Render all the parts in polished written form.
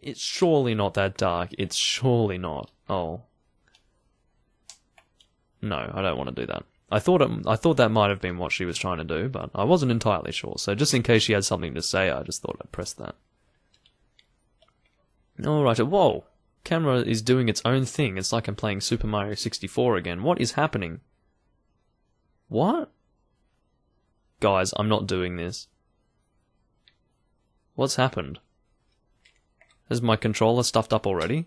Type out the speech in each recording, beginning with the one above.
It's surely not that dark. It's surely not. Oh. No, I don't want to do that. I thought that might have been what she was trying to do, but I wasn't entirely sure. So just in case she had something to say, I just thought I'd press that. Alright, whoa! Camera is doing its own thing. It's like I'm playing Super Mario 64 again. What is happening? What? Guys, I'm not doing this. What's happened? Has my controller stuffed up already?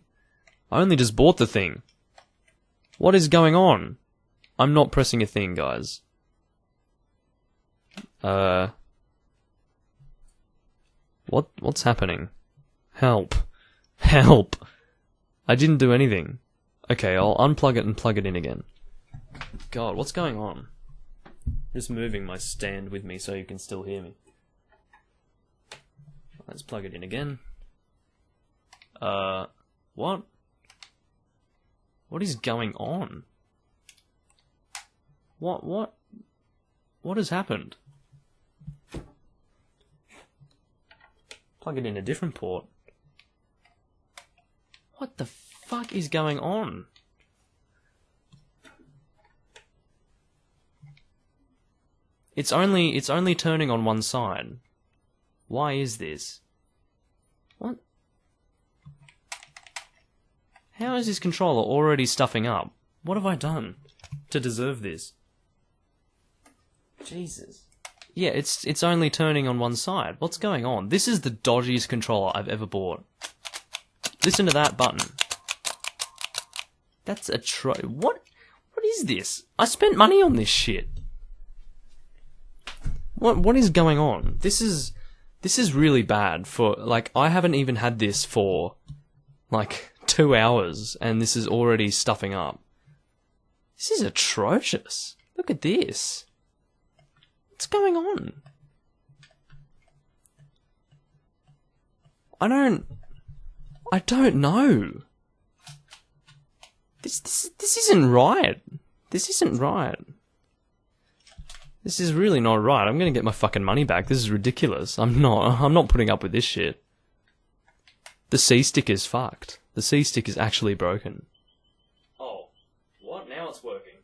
I only just bought the thing. What is going on? I'm not pressing a thing, guys. What's happening? Help. Help! I didn't do anything. Okay, I'll unplug it and plug it in again. God, what's going on? Just moving my stand with me so you can still hear me. Let's plug it in again. What? What is going on? What has happened? Plug it in a different port. What the fuck is going on? It's only turning on one side. Why is this? What? How is this controller already stuffing up? What have I done to deserve this? Jesus. Yeah, it's only turning on one side. What's going on? This is the dodgiest controller I've ever bought. Listen to that button. That's a What is this? I spent money on this shit. What is going on? This is really bad for, like, I haven't even had this for, like, 2 hours, and this is already stuffing up. This is atrocious. Look at this. What's going on? I don't know. This isn't right. This isn't right. This is really not right. I'm gonna get my fucking money back. This is ridiculous. I'm not putting up with this shit. The C-stick is fucked. The C-stick is actually broken. Oh. What? Now it's working.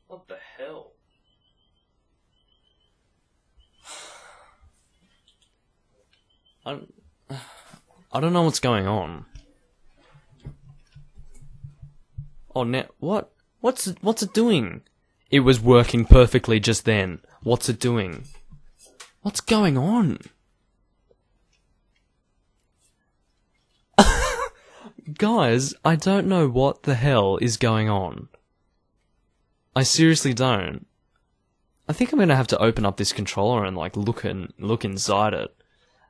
What the hell? I don't know what's going on. Oh, now what? What's it doing? It was working perfectly just then. What's it doing? What's going on? Guys, I don't know what the hell is going on. I seriously don't. I think I'm gonna have to open up this controller and like look inside it.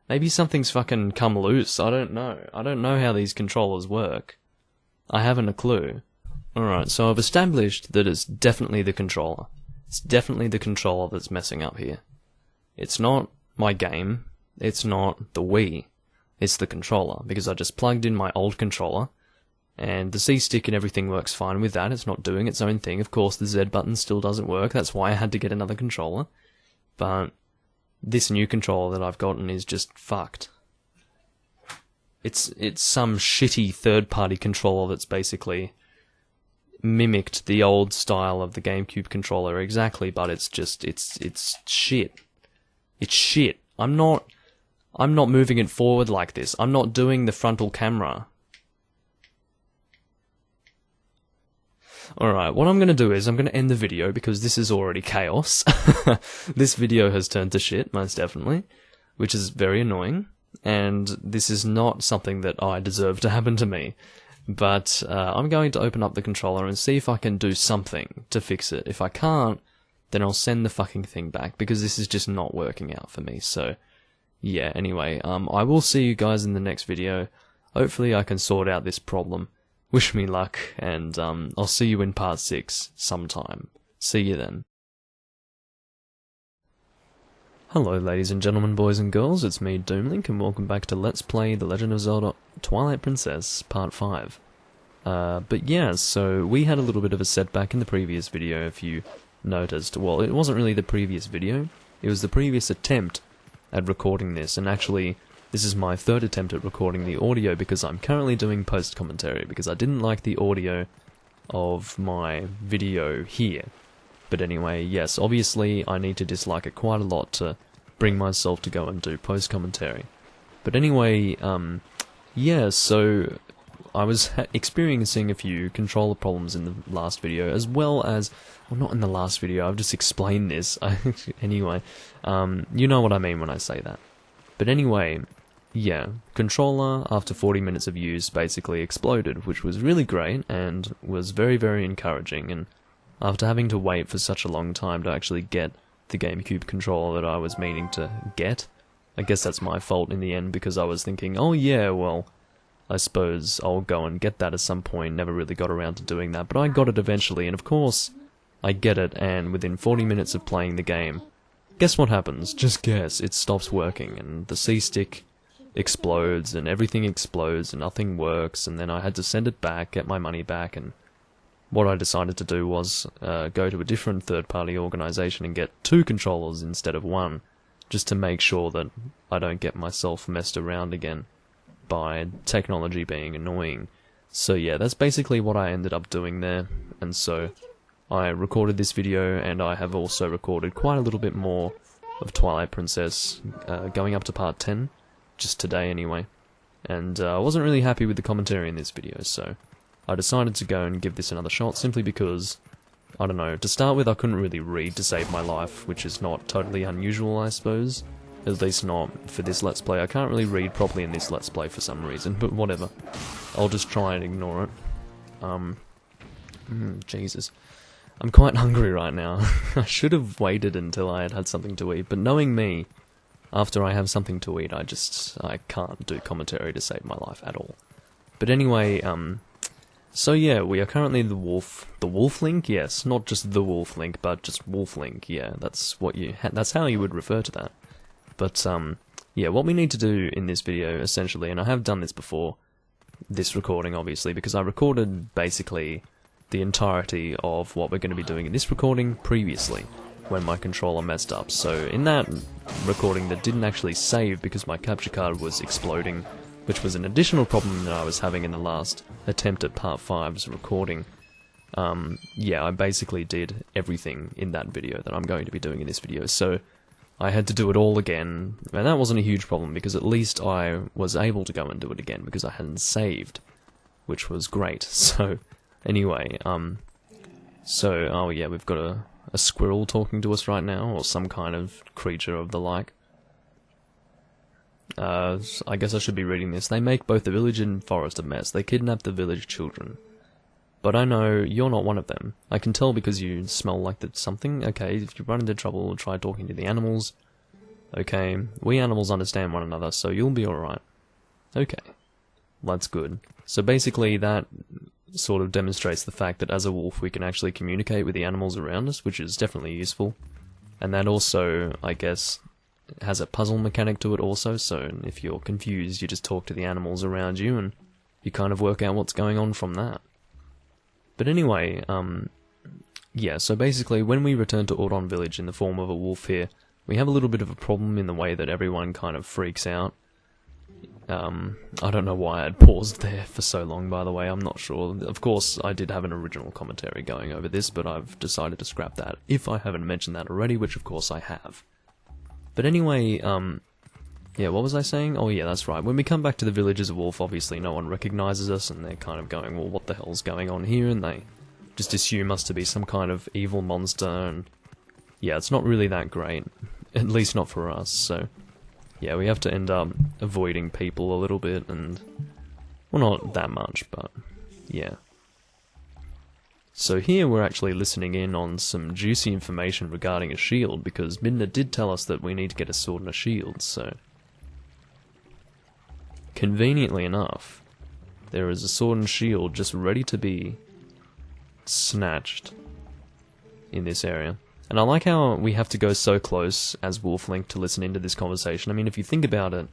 Maybe something's fucking come loose. I don't know. I don't know how these controllers work. I haven't a clue. Alright, so I've established that it's definitely the controller. It's definitely the controller that's messing up here. It's not my game. It's not the Wii. It's the controller, because I just plugged in my old controller, and the C-stick and everything works fine with that. It's not doing its own thing. Of course, the Z button still doesn't work. That's why I had to get another controller. But this new controller that I've gotten is just fucked. It's some shitty third-party controller that's basically mimicked the old style of the Gamecube controller exactly, but it's shit. It's shit. I'm not moving it forward like this. I'm not doing the frontal camera. Alright, what I'm gonna do is I'm gonna end the video because this is already chaos. This video has turned to shit, most definitely, which is very annoying, and this is not something that I deserve to happen to me. But I'm going to open up the controller and see if I can do something to fix it. If I can't, then I'll send the fucking thing back, because this is just not working out for me. So, yeah, anyway, I will see you guys in the next video. Hopefully I can sort out this problem. Wish me luck, and I'll see you in part 6 sometime. See you then. Hello ladies and gentlemen, boys and girls, it's me Doomlink, and welcome back to Let's Play The Legend of Zelda Twilight Princess Part 5. But yeah, so we had a little bit of a setback in the previous video, if you noticed. Well, it wasn't really the previous video, it was the previous attempt at recording this, and actually This is my third attempt at recording the audio because I'm currently doing post-commentary because I didn't like the audio of my video here. But anyway, yes, obviously I need to dislike it quite a lot to bring myself to go and do post-commentary. But anyway, yeah, so I was experiencing a few controller problems in the last video, as well as, well, not in the last video, I've just explained this. Anyway, you know what I mean when I say that. But anyway, yeah, controller, after 40 minutes of use, basically exploded, which was really great, and was very, very encouraging, and after having to wait for such a long time to actually get the Gamecube controller that I was meaning to get, I guess that's my fault in the end, because I was thinking, oh yeah, well, I suppose I'll go and get that at some point, never really got around to doing that, but I got it eventually, and of course, I get it, and within 40 minutes of playing the game, guess what happens? Just guess, it stops working, and the C-stick explodes, and everything explodes, and nothing works, and then I had to send it back, get my money back, and what I decided to do was go to a different third-party organisation and get 2 controllers instead of 1, just to make sure that I don't get myself messed around again by technology being annoying. So yeah, that's basically what I ended up doing there, and so I recorded this video, and I have also recorded quite a little bit more of Twilight Princess, going up to part 10, just today anyway, and I wasn't really happy with the commentary in this video, so I decided to go and give this another shot, simply because, I don't know, to start with I couldn't really read to save my life, which is not totally unusual, I suppose. At least not for this Let's Play. I can't really read properly in this Let's Play for some reason, but whatever. I'll just try and ignore it. Jesus. I'm quite hungry right now. I should have waited until I had had something to eat, but knowing me, after I have something to eat, I can't do commentary to save my life at all. But anyway, so yeah, we are currently the Wolflink? Yes, not just the Wolflink, but just Wolflink, yeah, that's how you would refer to that. But, yeah, what we need to do in this video, essentially, and I have done this before, this recording, obviously, because I recorded, basically, the entirety of what we're going to be doing in this recording previously, when my controller messed up. So, in that recording that didn't actually save because my capture card was exploding, which was an additional problem that I was having in the last attempt at part 5's recording, yeah, I basically did everything in that video that I'm going to be doing in this video, so I had to do it all again, and that wasn't a huge problem, because at least I was able to go and do it again, because I hadn't saved, which was great. So, anyway, oh yeah, we've got a squirrel talking to us right now, or some kind of creature of the like. I guess I should be reading this. They make both the village and forest a mess. They kidnap the village children. But I know you're not one of them. I can tell because you smell like something. Okay, if you run into trouble, try talking to the animals. Okay, we animals understand one another, so you'll be alright. Okay, that's good. So basically that sort of demonstrates the fact that as a wolf we can actually communicate with the animals around us, which is definitely useful. And that also, I guess, has a puzzle mechanic to it also, so if you're confused, you just talk to the animals around you and you kind of work out what's going on from that. But anyway, yeah, so basically when we return to Audon Village in the form of a wolf here, we have a little bit of a problem in the way that everyone kind of freaks out. I don't know why I'd paused there for so long, by the way, I'm not sure. Of course, I did have an original commentary going over this, but I've decided to scrap that, if I haven't mentioned that already, which of course I have. But anyway, yeah, what was I saying? Oh yeah, that's right. When we come back to the village as a wolf, obviously no one recognises us, and they're kind of going, well, what the hell's going on here? And they just assume us to be some kind of evil monster, and yeah, it's not really that great. At least not for us, so yeah, we have to end up avoiding people a little bit, and well, not that much, but yeah. So here we're actually listening in on some juicy information regarding a shield, because Midna did tell us that we need to get a sword and a shield, so conveniently enough, there is a sword and shield just ready to be snatched in this area. And I like how we have to go so close as Wolflink to listen into this conversation. I mean, if you think about it,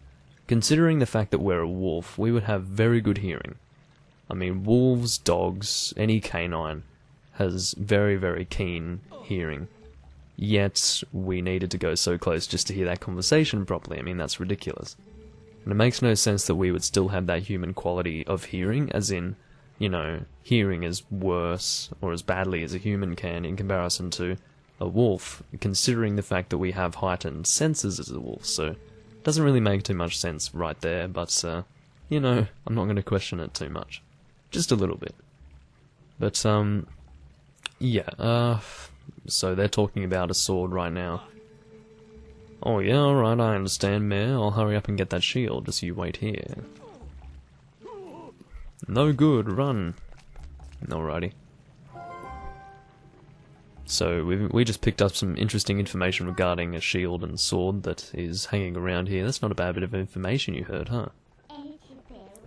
considering the fact that we're a wolf, we would have very good hearing. I mean, wolves, dogs, any canine has very, very keen hearing. Yet, we needed to go so close just to hear that conversation properly. I mean, that's ridiculous. And it makes no sense that we would still have that human quality of hearing, as in, you know, hearing is worse or as badly as a human can in comparison to a wolf, considering the fact that we have heightened senses as a wolf, so it doesn't really make too much sense right there, but, you know, I'm not going to question it too much. Just a little bit. But, yeah, so they're talking about a sword right now. Oh yeah, alright, I understand, Mayor. I'll hurry up and get that shield, just you wait here. No good, run. Alrighty. So, we just picked up some interesting information regarding a shield and sword that is hanging around here. That's not a bad bit of information you heard, huh?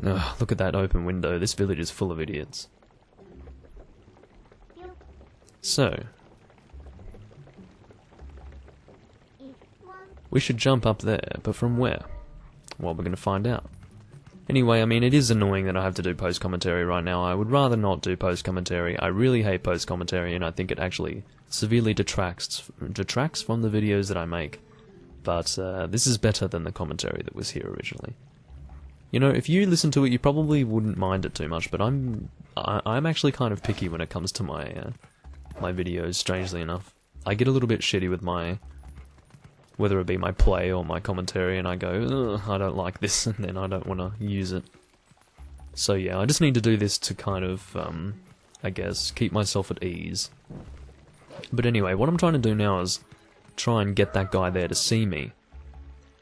Ugh, look at that open window. This village is full of idiots. So, we should jump up there, but from where? Well, we're going to find out. Anyway, I mean, it is annoying that I have to do post-commentary right now. I would rather not do post-commentary. I really hate post-commentary, and I think it actually severely detracts from the videos that I make. But this is better than the commentary that was here originally. You know, if you listen to it, you probably wouldn't mind it too much, but I'm actually kind of picky when it comes to my my videos, strangely enough. I get a little bit shitty with my, whether it be my play or my commentary, and I go, ugh, I don't like this, and then I don't want to use it. So yeah, I just need to do this to kind of, I guess, keep myself at ease. But anyway, what I'm trying to do now is try and get that guy there to see me.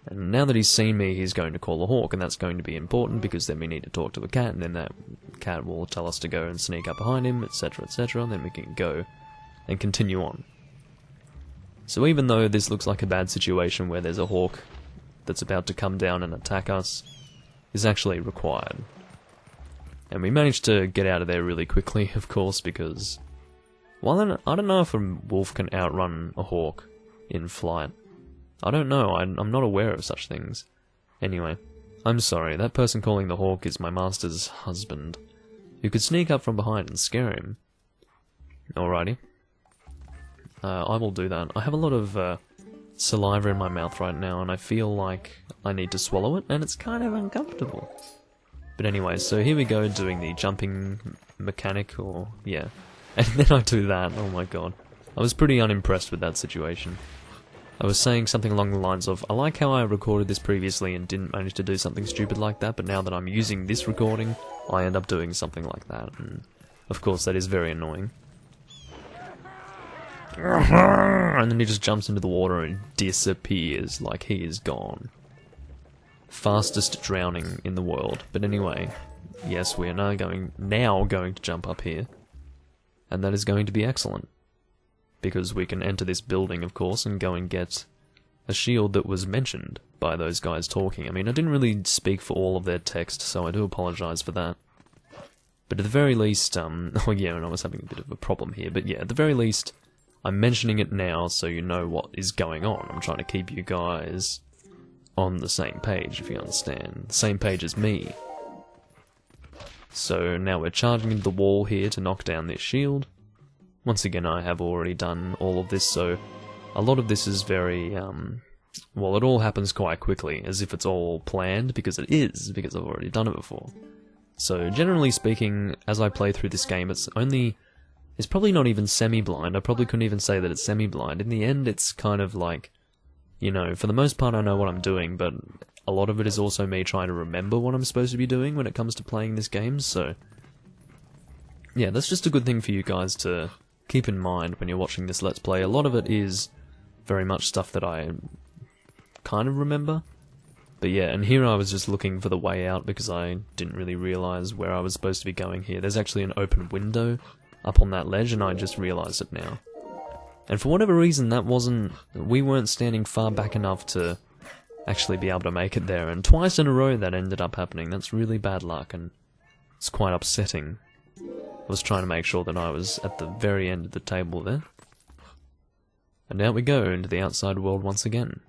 And now that he's seen me, he's going to call a hawk, and that's going to be important, because then we need to talk to a cat, and then that cat will tell us to go and sneak up behind him, etc, etc, and then we can go and continue on. So even though this looks like a bad situation where there's a hawk that's about to come down and attack us, is actually required. And we managed to get out of there really quickly, of course, because, well, I don't know if a wolf can outrun a hawk in flight. I don't know, I'm not aware of such things. Anyway, I'm sorry, that person calling the hawk is my master's husband, who could sneak up from behind and scare him. Alrighty. I will do that. I have a lot of saliva in my mouth right now, and I feel like I need to swallow it, and it's kind of uncomfortable. But anyway, so here we go doing the jumping mechanic, or yeah. And then I do that, oh my god. I was pretty unimpressed with that situation. I was saying something along the lines of, I like how I recorded this previously and didn't manage to do something stupid like that, but now that I'm using this recording, I end up doing something like that, and of course that is very annoying. And then he just jumps into the water and disappears like he is gone. Fastest drowning in the world. But anyway, yes, we are now going to jump up here, and that is going to be excellent. Because we can enter this building, of course, and go and get a shield that was mentioned by those guys talking. I mean, I didn't really speak for all of their text, so I do apologize for that. But at the very least, oh yeah, and I was having a bit of a problem here, but yeah, at the very least, I'm mentioning it now so you know what is going on. I'm trying to keep you guys on the same page, if you understand. The same page as me. So now we're charging into the wall here to knock down this shield. Once again, I have already done all of this, so a lot of this is very, well, it all happens quite quickly, as if it's all planned, because it is, because I've already done it before. So, generally speaking, as I play through this game, it's probably not even semi-blind. I probably couldn't even say that it's semi-blind. In the end, it's kind of like, you know, for the most part I know what I'm doing, but a lot of it is also me trying to remember what I'm supposed to be doing when it comes to playing this game, so yeah, that's just a good thing for you guys to keep in mind when you're watching this Let's Play. A lot of it is very much stuff that I kind of remember. But yeah, and here I was just looking for the way out because I didn't really realise where I was supposed to be going here. There's actually an open window up on that ledge, and I just realised it now. And for whatever reason, we weren't standing far back enough to actually be able to make it there, and twice in a row that ended up happening. That's really bad luck, and it's quite upsetting. I was trying to make sure that I was at the very end of the table there. And out we go into the outside world once again.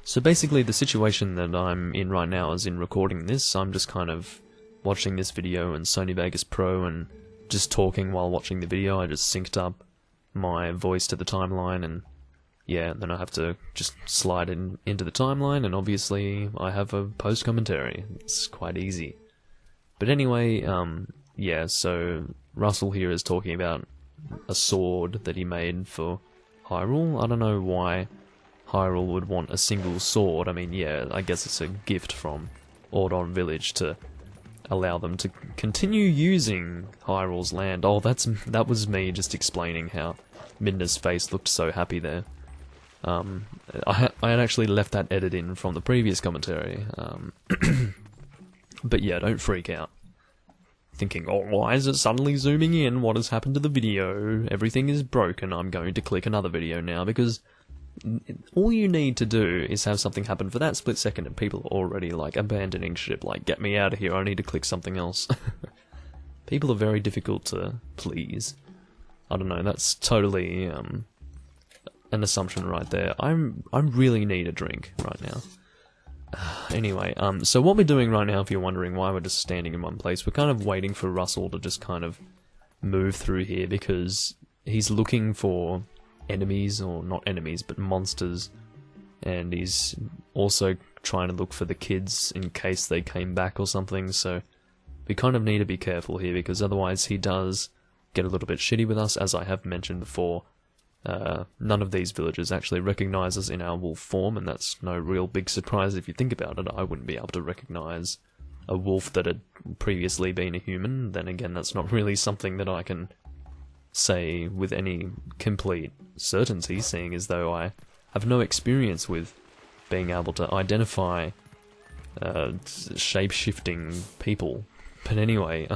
So basically the situation that I'm in right now is in recording this. I'm just kind of watching this video in Sony Vegas Pro and just talking while watching the video. I just synced up my voice to the timeline and yeah, then I have to just slide into the timeline, and obviously I have a post commentary. It's quite easy. But anyway, yeah, so Russell here is talking about a sword that he made for Hyrule. I don't know why Hyrule would want a single sword. I mean, yeah, I guess it's a gift from Ordon Village to allow them to continue using Hyrule's land. Oh, that was me just explaining how Midna's face looked so happy there. I had actually left that edit in from the previous commentary. But yeah, don't freak out. Thinking, oh, why is it suddenly zooming in? What has happened to the video? Everything is broken. I'm going to click another video now, because all you need to do is have something happen for that split second and people are already, like, abandoning ship, like, get me out of here, I need to click something else. People are very difficult to please. I don't know, that's totally, an assumption right there. I really need a drink right now. Anyway, so what we're doing right now, if you're wondering why we're just standing in one place, we're kind of waiting for Russell to just kind of move through here, because he's looking for enemies, or not enemies, but monsters, and he's also trying to look for the kids in case they came back or something, so we kind of need to be careful here, because otherwise he does get a little bit shitty with us, as I have mentioned before. None of these villagers actually recognise us in our wolf form, and that's no real big surprise if you think about it. I wouldn't be able to recognise a wolf that had previously been a human. Then again, that's not really something that I can say with any complete certainty, seeing as though I have no experience with being able to identify shape-shifting people. But anyway,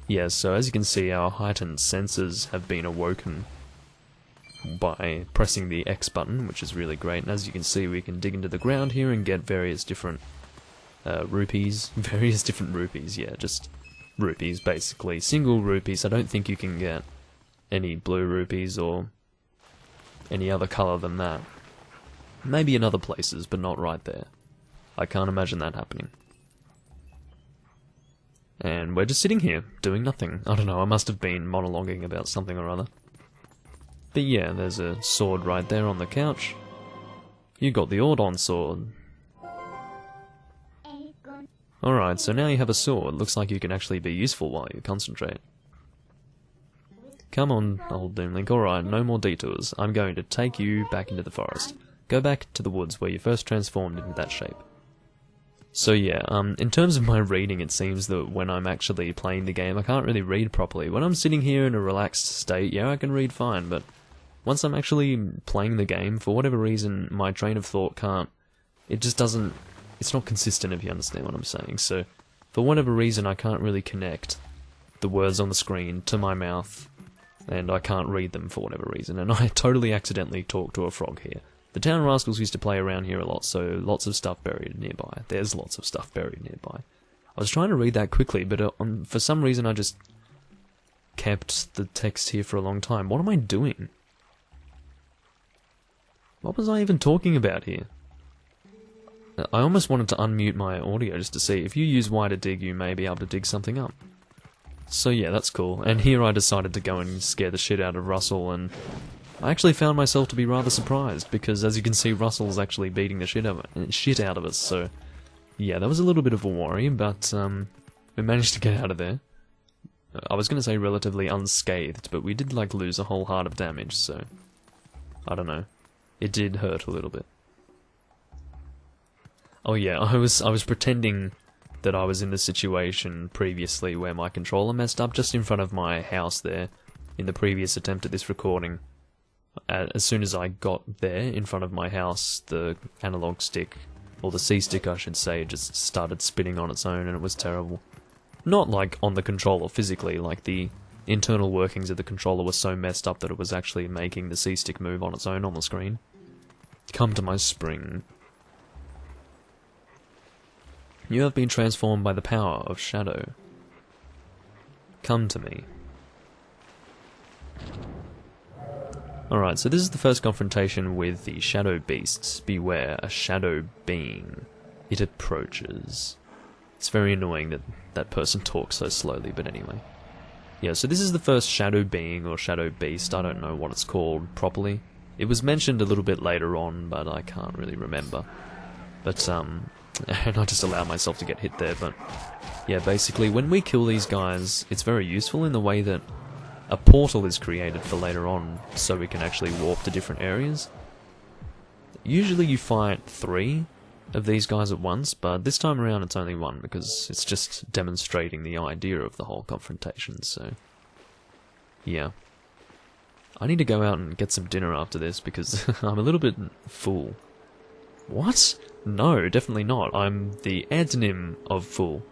yeah, so as you can see, our heightened senses have been awoken by pressing the X button, which is really great, and as you can see, we can dig into the ground here and get various different rupees. Various different rupees, yeah, just rupees, basically. Single rupees. I don't think you can get any blue rupees or any other colour than that. Maybe in other places, but not right there. I can't imagine that happening. And we're just sitting here, doing nothing. I don't know, I must have been monologuing about something or other. But yeah, there's a sword right there on the couch. You got the Ordon sword. Alright, so now you have a sword. Looks like you can actually be useful while you concentrate. Come on, old Doomlink. Alright, no more detours. I'm going to take you back into the forest. Go back to the woods where you first transformed into that shape. So yeah, in terms of my reading, it seems that when I'm actually playing the game, I can't really read properly. When I'm sitting here in a relaxed state, yeah, I can read fine, but once I'm actually playing the game, for whatever reason, my train of thought can't... It just doesn't... It's not consistent, if you understand what I'm saying. So, for whatever reason, I can't really connect the words on the screen to my mouth, and I can't read them for whatever reason, and I totally accidentally talk to a frog here. The town rascals used to play around here a lot, so lots of stuff buried nearby. There's lots of stuff buried nearby. I was trying to read that quickly, but for some reason I just kept the text here for a long time. What am I doing? What was I even talking about here? I almost wanted to unmute my audio just to see. If you use Y to dig, you may be able to dig something up. So yeah, that's cool. And here I decided to go and scare the shit out of Russell, and I actually found myself to be rather surprised, because as you can see, Russell's actually beating the shit out of us, so yeah, that was a little bit of a worry, but we managed to get out of there. I was going to say relatively unscathed, but we did like lose a whole heart of damage, so I don't know. It did hurt a little bit. Oh yeah, I was pretending that I was in the situation previously where my controller messed up just in front of my house there in the previous attempt at this recording. As soon as I got there in front of my house, the analog stick, or the C-stick I should say, just started spinning on its own, and it was terrible. Not like on the controller physically, like the internal workings of the controller were so messed up that it was actually making the C-stick move on its own on the screen. Come to my spring. You have been transformed by the power of shadow. Come to me. Alright, so this is the first confrontation with the shadow beasts. Beware, a shadow being. It approaches. It's very annoying that that person talks so slowly, but anyway. Yeah, so this is the first shadow being or shadow beast. I don't know what it's called properly. It was mentioned a little bit later on, but I can't really remember. But, and I just allowed myself to get hit there, but yeah, basically, when we kill these guys, it's very useful in the way that a portal is created for later on, so we can actually warp to different areas. Usually you fight 3 of these guys at once, but this time around it's only 1, because it's just demonstrating the idea of the whole confrontation, so yeah. I need to go out and get some dinner after this, because I'm a little bit full. What? No, definitely not. I'm the antonym of full.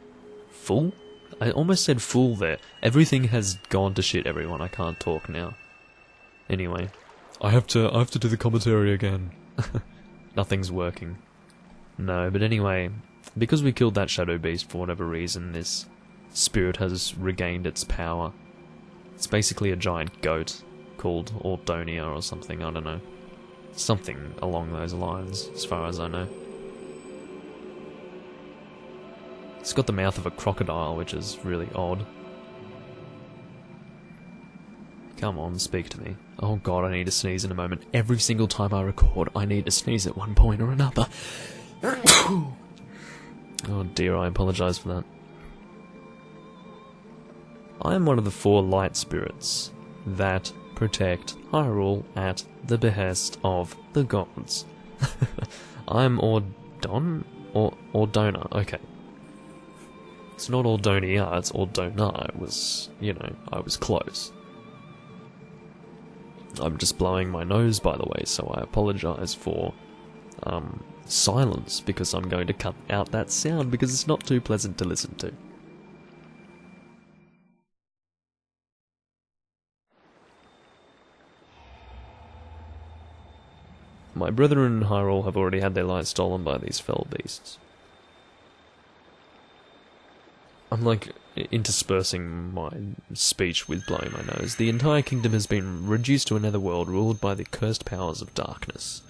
Full? I almost said fool there. Everything has gone to shit, everyone. I can't talk now. Anyway, I have to do the commentary again. Nothing's working. No, but anyway, because we killed that shadow beast for whatever reason, this spirit has regained its power. It's basically a giant goat called Ordonia or something, I don't know. Something along those lines, as far as I know. It's got the mouth of a crocodile, which is really odd. Come on, speak to me. Oh god, I need to sneeze in a moment. Every single time I record, I need to sneeze at one point or another. Oh dear, I apologise for that. I am one of the 4 light spirits that protect Hyrule at the behest of the gods. I'm Ordona? Okay. It's not Ordonia, it's Ordona. It was, you know, I was close. I'm just blowing my nose, by the way, so I apologise for silence, because I'm going to cut out that sound because it's not too pleasant to listen to. My brethren in Hyrule have already had their light stolen by these fell beasts. I'm like interspersing my speech with blowing my nose. The entire kingdom has been reduced to a netherworld ruled by the cursed powers of darkness.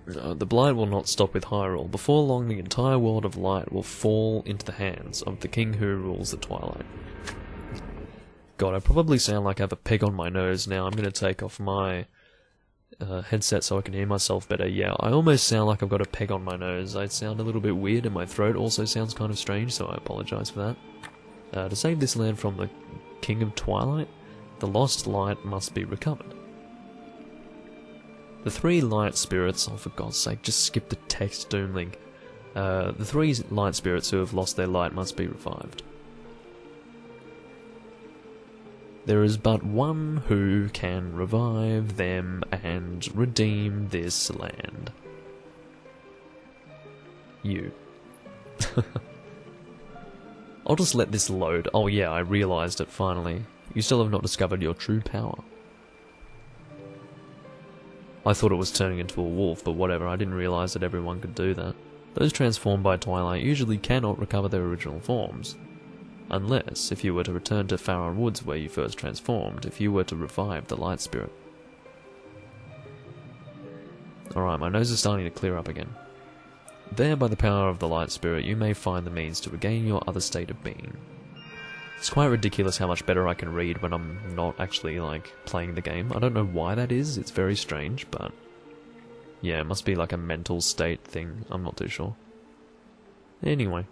The blight will not stop with Hyrule. Before long, the entire world of light will fall into the hands of the king who rules the Twilight. God, I probably sound like I have a peg on my nose now. I'm going to take off my headset so I can hear myself better. Yeah, I almost sound like I've got a peg on my nose. I sound a little bit weird and my throat also sounds kind of strange, so I apologise for that. To save this land from the king of Twilight, the lost light must be recovered. The 3 light spirits, oh for God's sake, just skip the text, Doomlink. The 3 light spirits who have lost their light must be revived. There is but one who can revive them and redeem this land. You. I'll just let this load. Oh yeah, I realised it finally. You still have not discovered your true power. I thought it was turning into a wolf, but whatever, I didn't realise that everyone could do that. Those transformed by Twilight usually cannot recover their original forms. Unless, if you were to return to Faron Woods where you first transformed, if you were to revive the Light Spirit. Alright, my nose is starting to clear up again. There, by the power of the Light Spirit, you may find the means to regain your other state of being. It's quite ridiculous how much better I can read when I'm not actually, like, playing the game. I don't know why that is, it's very strange, but yeah, it must be like a mental state thing, I'm not too sure. Anyway.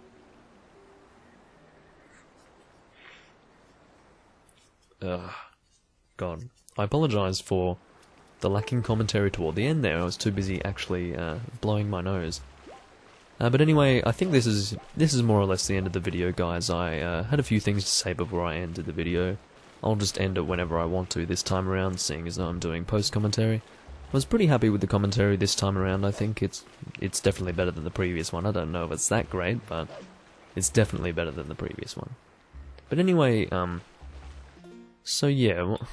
God. I apologise for the lacking commentary toward the end there, I was too busy actually blowing my nose. But anyway, I think this is more or less the end of the video, guys. I had a few things to say before I ended the video. I'll just end it whenever I want to this time around, seeing as though I'm doing post-commentary. I was pretty happy with the commentary this time around. I think it's definitely better than the previous one. I don't know if it's that great, but it's definitely better than the previous one. But anyway, so yeah, well,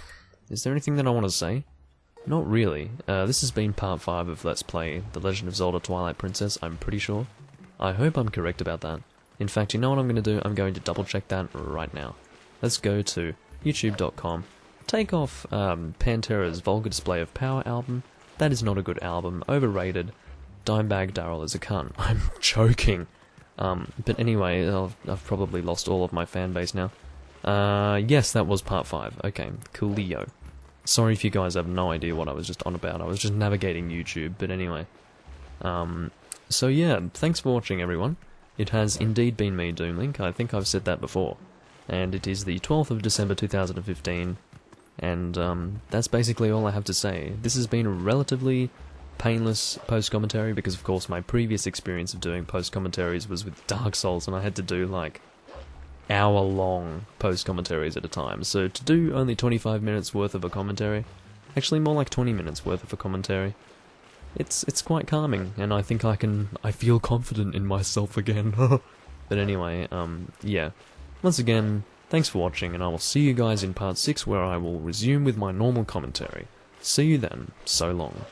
is there anything that I want to say? Not really. This has been part 5 of Let's Play The Legend of Zelda Twilight Princess, I'm pretty sure. I hope I'm correct about that. In fact, you know what I'm going to do? I'm going to double check that right now. Let's go to youtube.com, take off Pantera's Vulgar Display of Power album. That is not a good album, overrated. Dimebag Daryl is a cunt. I'm joking. But anyway, I've probably lost all of my fan base now. Yes, that was part 5. Okay, coolio. Sorry if you guys have no idea what I was just on about. I was just navigating YouTube, but anyway. So yeah, thanks for watching, everyone. It has indeed been me, Doomlink. I think I've said that before. And it is the 12th of December 2015, and that's basically all I have to say. This has been a relatively painless post-commentary, because of course my previous experience of doing post-commentaries was with Dark Souls, and I had to do like hour-long post-commentaries at a time. So to do only 25 minutes worth of a commentary, actually more like 20 minutes worth of a commentary, it's quite calming, and I think I feel confident in myself again. But anyway, yeah. Once again, thanks for watching, and I will see you guys in part 6, where I will resume with my normal commentary. See you then. So long.